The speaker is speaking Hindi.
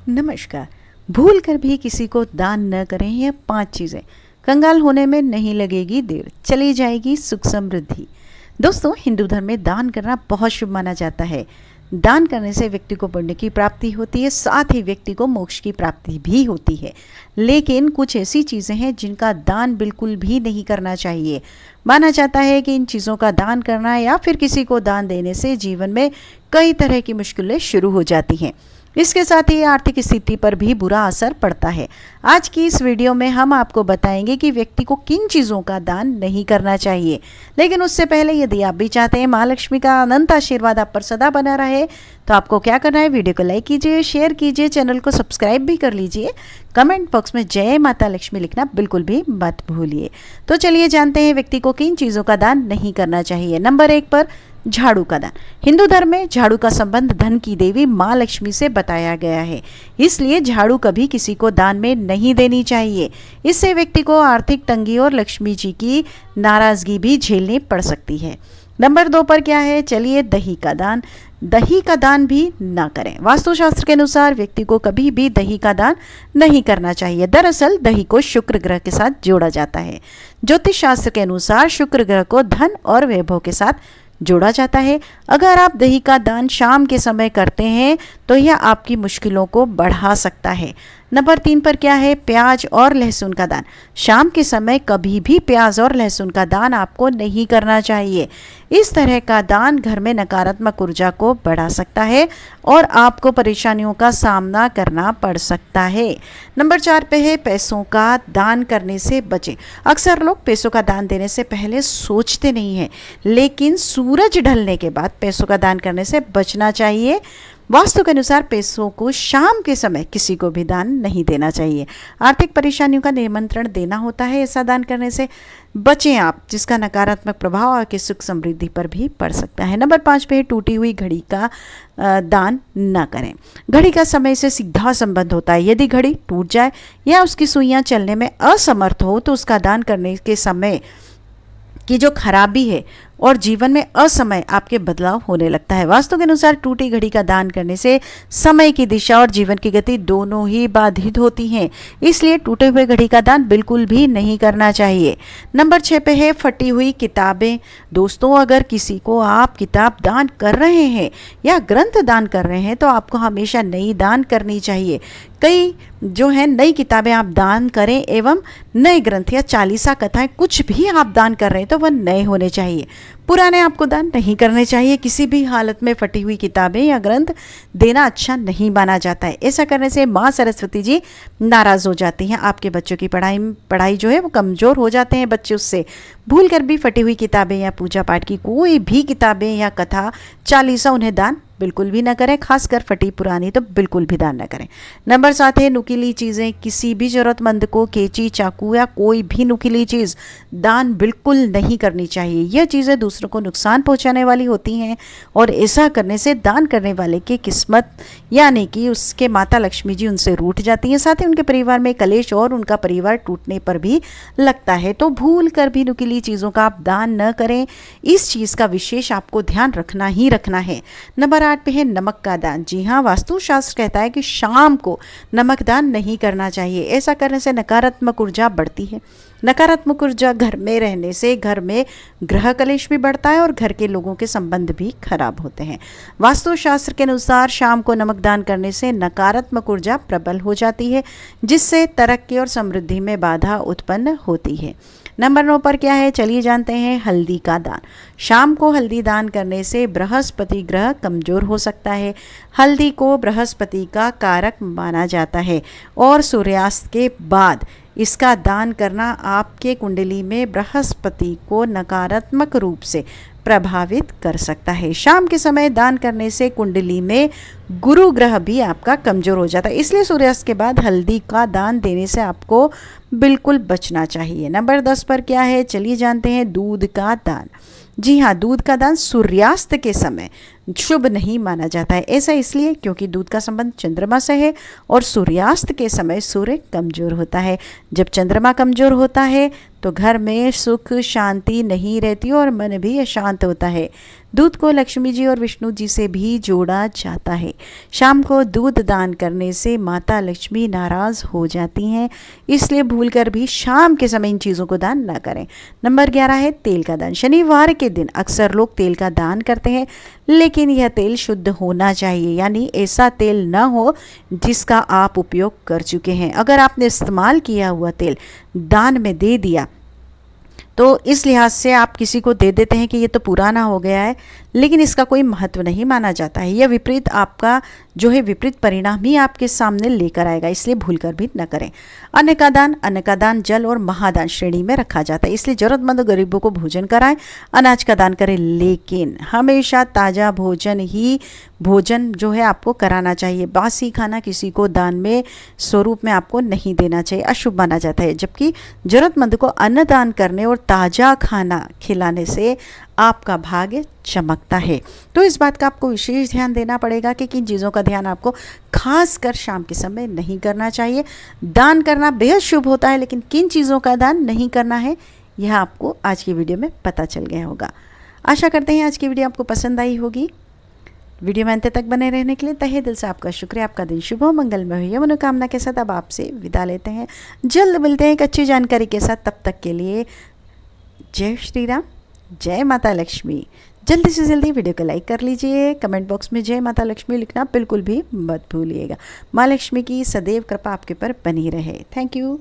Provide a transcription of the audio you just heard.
नमस्कार। भूल कर भी किसी को दान न करें। यह 5 चीज़ें कंगाल होने में नहीं लगेगी देर, चली जाएगी सुख समृद्धि। दोस्तों, हिंदू धर्म में दान करना बहुत शुभ माना जाता है। दान करने से व्यक्ति को पुण्य की प्राप्ति होती है, साथ ही व्यक्ति को मोक्ष की प्राप्ति भी होती है। लेकिन कुछ ऐसी चीज़ें हैं जिनका दान बिल्कुल भी नहीं करना चाहिए। माना जाता है कि इन चीज़ों का दान करना या फिर किसी को दान देने से जीवन में कई तरह की मुश्किलें शुरू हो जाती हैं। इसके साथ ही आर्थिक स्थिति पर भी बुरा असर पड़ता है। आज की इस वीडियो में हम आपको बताएंगे कि व्यक्ति को किन चीज़ों का दान नहीं करना चाहिए। लेकिन उससे पहले यदि आप भी चाहते हैं माँ लक्ष्मी का अनंत आशीर्वाद आप पर सदा बना रहे, तो आपको क्या करना है, वीडियो को लाइक कीजिए, शेयर कीजिए, चैनल को सब्सक्राइब भी कर लीजिए। कमेंट बॉक्स में जय माता लक्ष्मी लिखना बिल्कुल भी मत भूलिए। तो चलिए जानते हैं व्यक्ति को किन चीज़ों का दान नहीं करना चाहिए। नंबर 1 पर झाड़ू का दान। हिंदू धर्म में झाड़ू का संबंध धन की देवी माँ लक्ष्मी से बताया गया है, इसलिए झाड़ू कभी किसी को दान में नहीं देनी चाहिए। इससे व्यक्ति को आर्थिक तंगी और लक्ष्मी जी की नाराजगी भी झेलनी पड़ सकती है। नंबर 2 पर क्या है, चलिए दही का दान। दही का दान भी ना करें। वास्तुशास्त्र के अनुसार व्यक्ति को कभी भी दही का दान नहीं करना चाहिए। दरअसल दही को शुक्र ग्रह के साथ जोड़ा जाता है। ज्योतिष शास्त्र के अनुसार शुक्र ग्रह को धन और वैभव के साथ जोड़ा जाता है। अगर आप दही का दान शाम के समय करते हैं तो यह आपकी मुश्किलों को बढ़ा सकता है। नंबर 3 पर क्या है, प्याज और लहसुन का दान। शाम के समय कभी भी प्याज और लहसुन का दान आपको नहीं करना चाहिए। इस तरह का दान घर में नकारात्मक ऊर्जा को बढ़ा सकता है और आपको परेशानियों का सामना करना पड़ सकता है। नंबर 4 पे है, पैसों का दान करने से बचें। अक्सर लोग पैसों का दान देने से पहले सोचते नहीं हैं, लेकिन सूरज ढलने के बाद पैसों का दान करने से बचना चाहिए। वास्तु के अनुसार पैसों को शाम के समय किसी को भी दान नहीं देना चाहिए। आर्थिक परेशानियों का निमंत्रण देना होता है, ऐसा दान करने से बचें आप, जिसका नकारात्मक प्रभाव आपकी सुख समृद्धि पर भी पड़ सकता है। नंबर 5 पे टूटी हुई घड़ी का दान न करें। घड़ी का समय से सीधा संबंध होता है। यदि घड़ी टूट जाए या उसकी सुइयां चलने में असमर्थ हो तो उसका दान करने के समय की जो खराबी है और जीवन में असमय आपके बदलाव होने लगता है। वास्तु के अनुसार टूटी घड़ी का दान करने से समय की दिशा और जीवन की गति दोनों ही बाधित होती हैं, इसलिए टूटे हुए घड़ी का दान बिल्कुल भी नहीं करना चाहिए। नंबर 6 पे है फटी हुई किताबें। दोस्तों, अगर किसी को आप किताब दान कर रहे हैं या ग्रंथ दान कर रहे हैं तो आपको हमेशा नई दान करनी चाहिए। कई जो है नई किताबें आप दान करें एवं नए ग्रंथ या चालीसा कथाएं कुछ भी आप दान कर रहे हैं तो वह नए होने चाहिए, पुराने आपको दान नहीं करने चाहिए। किसी भी हालत में फटी हुई किताबें या ग्रंथ देना अच्छा नहीं माना जाता है। ऐसा करने से माँ सरस्वती जी नाराज हो जाती हैं। आपके बच्चों की पढ़ाई जो है वो कमज़ोर हो जाते हैं बच्चे उससे। भूल कर भी फटी हुई किताबें या पूजा पाठ की कोई भी किताबें या कथा चालीसा उन्हें दान बिल्कुल भी ना करें, खासकर फटी पुरानी तो बिल्कुल भी दान ना करें। नंबर 7 है नुकीली चीज़ें। किसी भी ज़रूरतमंद को कैंची, चाकू या कोई भी नुकीली चीज़ दान बिल्कुल नहीं करनी चाहिए। यह चीज़ें दूसरों को नुकसान पहुंचाने वाली होती हैं और ऐसा करने से दान करने वाले की किस्मत यानी कि उसके माता लक्ष्मी जी उनसे रूठ जाती हैं, साथ ही उनके परिवार में कलेश और उनका परिवार टूटने पर भी लगता है। तो भूल कर भी नुकीली चीज़ों का आप दान न करें। इस चीज़ का विशेष आपको ध्यान रखना ही रखना है। नंबर 8 पे है नमक का दान। जी हाँ, वास्तुशास्त्र कहता है कि शाम को नमक दान नहीं करना चाहिए। ऐसा करने से नकारात्मक ऊर्जा बढ़ती है। नकारात्मक ऊर्जा घर में रहने से घर में ग्रह कलेश भी बढ़ता है और घर के लोगों के संबंध भी खराब होते हैं। वास्तुशास्त्र के अनुसार शाम को नमक दान करने से नकारात्मक ऊर्जा प्रबल हो जाती है, जिससे तरक्की और समृद्धि में बाधा उत्पन्न होती है। नंबर 9 पर क्या है, चलिए जानते हैं हल्दी का दान। शाम को हल्दी दान करने से बृहस्पति ग्रह कमजोर हो सकता है। हल्दी को बृहस्पति का कारक माना जाता है और सूर्यास्त के बाद इसका दान करना आपके कुंडली में बृहस्पति को नकारात्मक रूप से प्रभावित कर सकता है। शाम के समय दान करने से कुंडली में गुरु ग्रह भी आपका कमजोर हो जाता है, इसलिए सूर्यास्त के बाद हल्दी का दान देने से आपको बिल्कुल बचना चाहिए। नंबर 10 पर क्या है, चलिए जानते हैं दूध का दान। जी हाँ, दूध का दान सूर्यास्त के समय शुभ नहीं माना जाता है। ऐसा इसलिए क्योंकि दूध का संबंध चंद्रमा से है और सूर्यास्त के समय सूर्य कमजोर होता है। जब चंद्रमा कमजोर होता है तो घर में सुख शांति नहीं रहती और मन भी अशांत होता है। दूध को लक्ष्मी जी और विष्णु जी से भी जोड़ा जाता है। शाम को दूध दान करने से माता लक्ष्मी नाराज हो जाती हैं, इसलिए भूलकर भी शाम के समय इन चीज़ों को दान न करें। नंबर 11 है तेल का दान। शनिवार के दिन अक्सर लोग तेल का दान करते हैं, लेकिन यह तेल शुद्ध होना चाहिए, यानी ऐसा तेल न हो जिसका आप उपयोग कर चुके हैं। अगर आपने इस्तेमाल किया हुआ तेल दान में दे दिया तो इस लिहाज से आप किसी को दे देते हैं कि ये तो पुराना हो गया है, लेकिन इसका कोई महत्व नहीं माना जाता है। यह विपरीत आपका जो है विपरीत परिणाम ही आपके सामने लेकर आएगा, इसलिए भूलकर भी न करें। अन्न का दान जल और महादान श्रेणी में रखा जाता है, इसलिए जरूरतमंद गरीबों को भोजन कराएं, अनाज का दान करें, लेकिन हमेशा ताज़ा भोजन जो है आपको कराना चाहिए। बासी खाना किसी को दान में स्वरूप में आपको नहीं देना चाहिए, अशुभ माना जाता है। जबकि जरूरतमंद को अन्न दान करने और ताज़ा खाना खिलाने से आपका भाग्य चमकता है। तो इस बात का आपको विशेष ध्यान देना पड़ेगा कि किन चीज़ों का ध्यान आपको खास कर शाम के समय नहीं करना चाहिए। दान करना बेहद शुभ होता है, लेकिन किन चीज़ों का दान नहीं करना है यह आपको आज की वीडियो में पता चल गया होगा। आशा करते हैं आज की वीडियो आपको पसंद आई होगी। वीडियो में अंत तक बने रहने के लिए तहे दिल से आपका शुक्रिया। आपका दिन शुभ हो, मंगलमय हो। मनोकामना के साथ अब आपसे विदा लेते हैं। जल्द मिलते हैं एक अच्छी जानकारी के साथ। तब तक के लिए जय श्री राम, जय माता लक्ष्मी। जल्दी से जल्दी वीडियो को लाइक कर लीजिए। कमेंट बॉक्स में जय माता लक्ष्मी लिखना बिल्कुल भी मत भूलिएगा। माँ लक्ष्मी की सदैव कृपा आपके पर बनी रहे। Thank you.